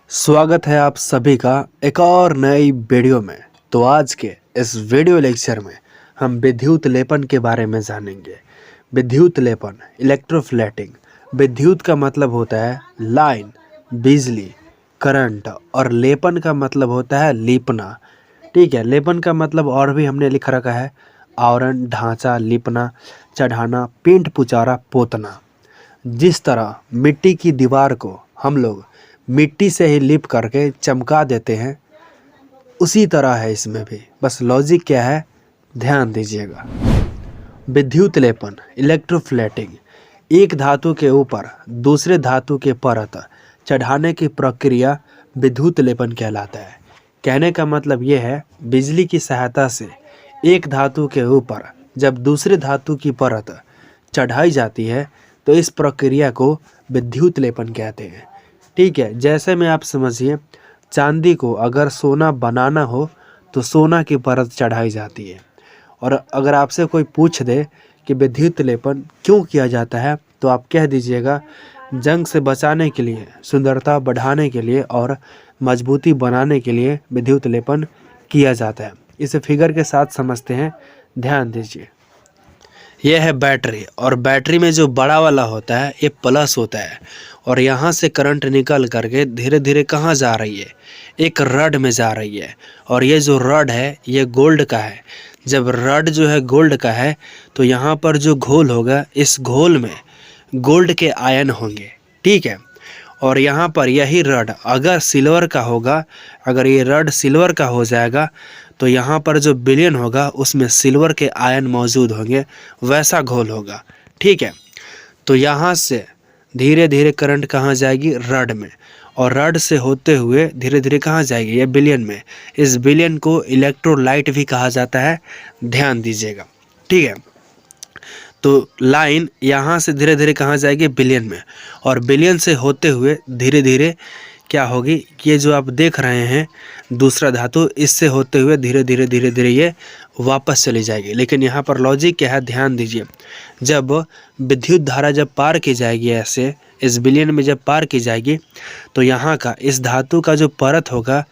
स्वागत है आप सभी का एक और नई वीडियो में। तो आज के इस वीडियो लेक्चर में हम विद्युत लेपन के बारे में जानेंगे। विद्युत लेपन, इलेक्ट्रोफ्लेटिंग। विद्युत का मतलब होता है लाइन, बिजली, करंट, और लेपन का मतलब होता है लीपना। ठीक है, लेपन का मतलब और भी हमने लिख रखा है आवरण, ढांचा, लिपना, चढ़ाना, पेंट, पुचारा, पोतना। जिस तरह मिट्टी की दीवार को हम लोग मिट्टी से ही लिप करके चमका देते हैं, उसी तरह है इसमें भी। बस लॉजिक क्या है, ध्यान दीजिएगा। विद्युत लेपन, इलेक्ट्रोफ्लेटिंग, एक धातु के ऊपर दूसरे धातु के परत चढ़ाने की प्रक्रिया विद्युत लेपन कहलाता है। कहने का मतलब ये है, बिजली की सहायता से एक धातु के ऊपर जब दूसरे धातु की परत चढ़ाई जाती है तो इस प्रक्रिया को विद्युत लेपन कहते हैं। ठीक है, जैसे में आप समझिए, चांदी को अगर सोना बनाना हो तो सोना की परत चढ़ाई जाती है। और अगर आपसे कोई पूछ दे कि विद्युत लेपन क्यों किया जाता है, तो आप कह दीजिएगा जंग से बचाने के लिए, सुंदरता बढ़ाने के लिए और मजबूती बनाने के लिए विद्युत लेपन किया जाता है। इसे फिगर के साथ समझते हैं, ध्यान दीजिए। यह है बैटरी, और बैटरी में जो बड़ा वाला होता है ये प्लस होता है, और यहाँ से करंट निकल करके धीरे धीरे कहाँ जा रही है, एक रड में जा रही है। और ये जो रड है ये गोल्ड का है। जब रड जो है गोल्ड का है तो यहाँ पर जो घोल होगा, इस घोल में गोल्ड के आयन होंगे। ठीक है, और यहाँ पर यही रड अगर सिल्वर का होगा, अगर ये रड सिल्वर का हो जाएगा तो यहाँ पर जो विलयन होगा उसमें सिल्वर के आयन मौजूद होंगे, वैसा घोल होगा। ठीक है, तो यहाँ से धीरे धीरे करंट कहाँ जाएगी, रड में, और रड से होते हुए धीरे धीरे कहाँ जाएगी, ये विलयन में। इस विलयन को इलेक्ट्रोलाइट भी कहा जाता है, ध्यान दीजिएगा। ठीक है, तो लाइन यहाँ से धीरे धीरे कहाँ जाएगी, बिलियन में, और बिलियन से होते हुए धीरे धीरे क्या होगी, ये जो आप देख रहे हैं दूसरा धातु, इससे होते हुए धीरे धीरे धीरे धीरे ये वापस चली जाएगी। लेकिन यहाँ पर लॉजिक क्या है, ध्यान दीजिए। जब विद्युत धारा जब पार की जाएगी ऐसे इस बिलियन में जब पार की जाएगी तो यहाँ का इस धातु का जो परत होगा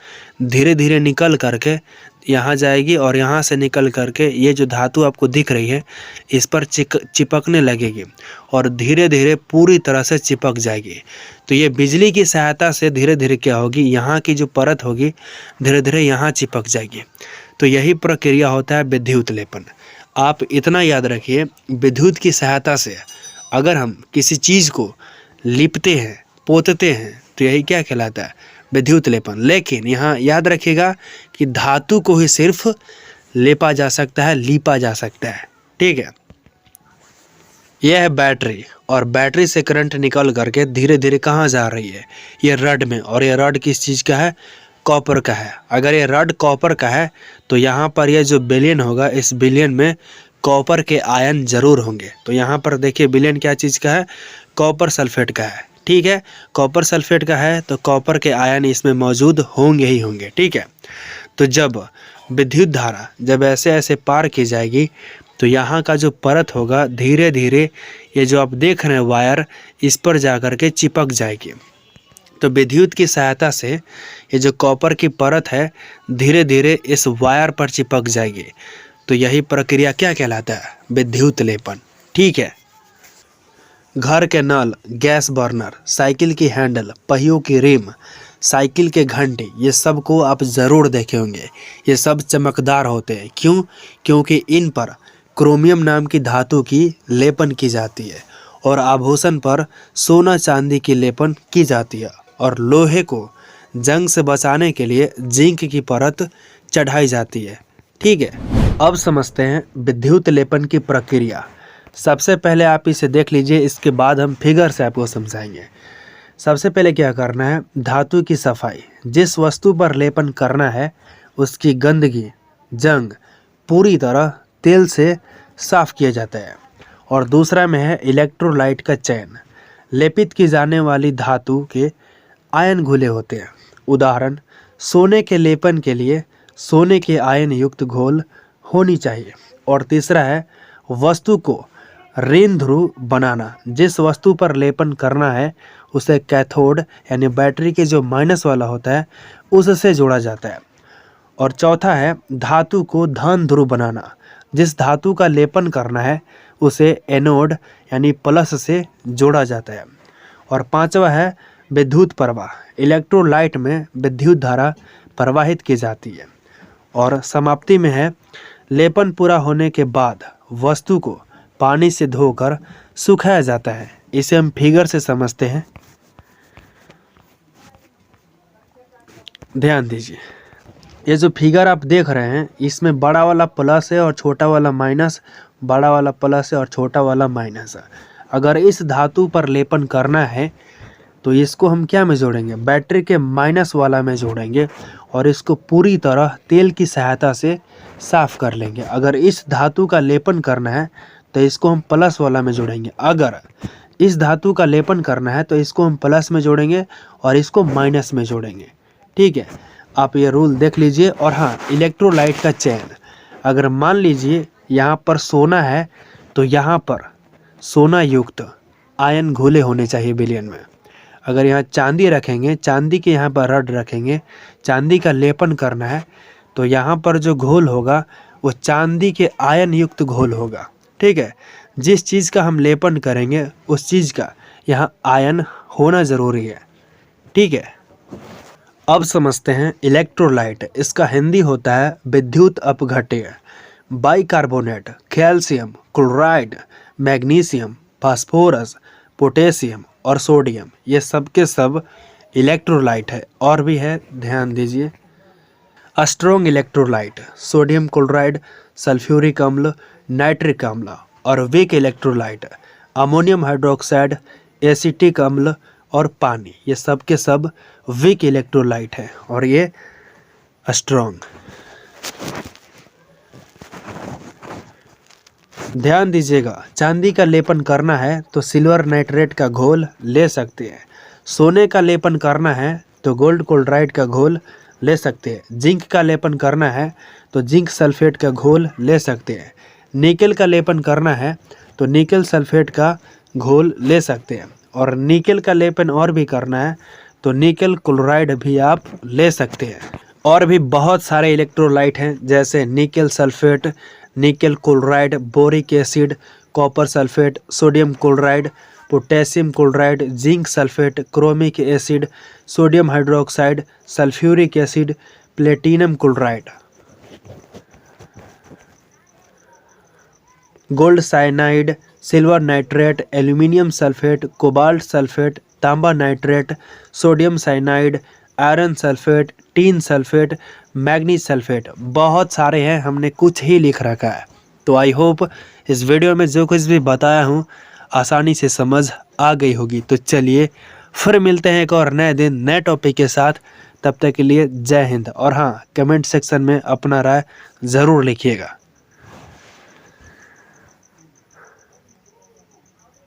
धीरे धीरे निकल करके यहाँ जाएगी, और यहाँ से निकल करके ये जो धातु आपको दिख रही है इस पर चिपकने लगेगी, और धीरे धीरे पूरी तरह से चिपक जाएगी। तो ये बिजली की सहायता से धीरे धीरे क्या होगी, यहाँ की जो परत होगी धीरे धीरे यहाँ चिपक जाएगी। तो यही प्रक्रिया होता है विद्युत लेपन। आप इतना याद रखिए, विद्युत की सहायता से अगर हम किसी चीज़ को लिपते हैं, पोतते हैं, तो यही क्या कहलाता है, विद्युत लेपन। लेकिन यहाँ याद रखिएगा कि धातु को ही सिर्फ लेपा जा सकता है, लीपा जा सकता है। ठीक है, यह है बैटरी, और बैटरी से करंट निकल करके धीरे धीरे कहाँ जा रही है, ये रड में, और ये रड किस चीज़ का है, कॉपर का है। अगर ये रड कॉपर का है तो यहाँ पर ये जो बिलियन होगा, इस बिलियन में कॉपर के आयन जरूर होंगे। तो यहाँ पर देखिए बिलियन क्या चीज़ का है, कॉपर सल्फेट का है। ठीक है, कॉपर सल्फेट का है तो कॉपर के आयन इसमें मौजूद होंगे ही होंगे। ठीक है, तो जब विद्युत धारा जब ऐसे ऐसे पार की जाएगी तो यहाँ का जो परत होगा धीरे धीरे ये जो आप देख रहे हैं वायर, इस पर जा कर के चिपक जाएगी। तो विद्युत की सहायता से ये जो कॉपर की परत है धीरे धीरे इस वायर पर चिपक जाएगी। तो यही प्रक्रिया क्या कहलाता है, विद्युत लेपन। ठीक है, घर के नल, गैस बर्नर, साइकिल की हैंडल, पहियों की रिम, साइकिल के घंटे, ये सब को आप ज़रूर देखे होंगे। ये सब चमकदार होते हैं। क्यों? क्योंकि इन पर क्रोमियम नाम की धातु की लेपन की जाती है, और आभूषण पर सोना चांदी की लेपन की जाती है, और लोहे को जंग से बचाने के लिए जिंक की परत चढ़ाई जाती है। ठीक है, अब समझते हैं विद्युत लेपन की प्रक्रिया। सबसे पहले आप इसे देख लीजिए, इसके बाद हम फिगर से आपको समझाएंगे। सबसे पहले क्या करना है, धातु की सफाई। जिस वस्तु पर लेपन करना है उसकी गंदगी, जंग पूरी तरह तेल से साफ किया जाता है। और दूसरा में है इलेक्ट्रोलाइट का चयन। लेपित की जाने वाली धातु के आयन घुले होते हैं। उदाहरण, सोने के लेपन के लिए सोने के आयन युक्त घोल होनी चाहिए। और तीसरा है, वस्तु को ऋण ध्रुव बनाना, जिस वस्तु पर लेपन करना है उसे कैथोड यानी बैटरी के जो माइनस वाला होता है उससे जोड़ा जाता है। और चौथा है धातु को धन ध्रुव बनाना, जिस धातु का लेपन करना है उसे एनोड यानी प्लस से जोड़ा जाता है। और पांचवा है विद्युत प्रवाह, इलेक्ट्रोलाइट में विद्युत धारा प्रवाहित की जाती है। और समाप्ति में है लेपन पूरा होने के बाद वस्तु को पानी से धोकर सुखाया जाता है। इसे हम फिगर से समझते हैं, ध्यान दीजिए। ये जो फिगर आप देख रहे हैं इसमें बड़ा वाला प्लस है और छोटा वाला माइनस, बड़ा वाला प्लस है और छोटा वाला माइनस है। अगर इस धातु पर लेपन करना है तो इसको हम क्या में जोड़ेंगे, बैटरी के माइनस वाला में जोड़ेंगे और इसको पूरी तरह तेल की सहायता से साफ कर लेंगे। अगर इस धातु का लेपन करना है तो इसको हम प्लस वाला में जोड़ेंगे। अगर इस धातु का लेपन करना है तो इसको हम प्लस में जोड़ेंगे और इसको माइनस में जोड़ेंगे। ठीक है, आप ये रूल देख लीजिए। और हाँ, इलेक्ट्रोलाइट का चयन, अगर मान लीजिए यहाँ पर सोना है तो यहाँ पर सोना युक्त आयन घोले होने चाहिए विलयन में। अगर यहाँ चांदी रखेंगे, चांदी के यहाँ पर रड रखेंगे, चांदी का लेपन करना है तो यहाँ पर जो घोल होगा वो चांदी के आयन युक्त घोल होगा। ठीक है, जिस चीज़ का हम लेपन करेंगे उस चीज़ का यहाँ आयन होना ज़रूरी है। ठीक है, अब समझते हैं इलेक्ट्रोलाइट। इसका हिंदी होता है विद्युत अपघट्य। Bicarbonate, calcium, chloride, magnesium, phosphorus, potassium और सोडियम, ये सब के सब इलेक्ट्रोलाइट है। और भी है, ध्यान दीजिए। Strong electrolyte sodium chloride, sulphuric अम्ल, नाइट्रिक अम्ल। और weak electrolyte ammonium hydroxide, acetic अम्ल और पानी, ये सब के सब वीक इलेक्ट्रोलाइट है और ये स्ट्रॉन्ग। ध्यान दीजिएगा, चांदी का लेपन करना है तो सिल्वर नाइट्रेट का घोल ले सकते हैं। सोने का लेपन करना है तो गोल्ड क्लोराइड का घोल ले सकते हैं। जिंक का लेपन करना है तो जिंक सल्फेट का घोल ले सकते हैं। निकेल का लेपन करना है तो निकेल सल्फेट का घोल ले सकते हैं। और निकेल का लेपन और भी करना है तो निकेल क्लोराइड भी आप ले सकते हैं। और भी बहुत सारे इलेक्ट्रोलाइट हैं, जैसे nickel sulphate, nickel chloride, boric acid, copper sulphate, sodium chloride, potassium chloride, zinc sulphate, chromic acid, sodium hydroxide, sulphuric acid, platinum chloride, gold cyanide, silver nitrate, aluminium sulphate, cobalt sulphate, तांबा nitrate, sodium cyanide, iron sulphate, tin sulphate, manganese sulphate, बहुत सारे हैं, हमने कुछ ही लिख रखा है। तो आई होप इस वीडियो में जो कुछ भी बताया हूँ आसानी से समझ आ गई होगी। तो चलिए फिर मिलते हैं एक और नए दिन नए टॉपिक के साथ। तब तक के लिए जय हिंद। और हाँ, कमेंट सेक्शन में अपना राय ज़रूर लिखिएगा।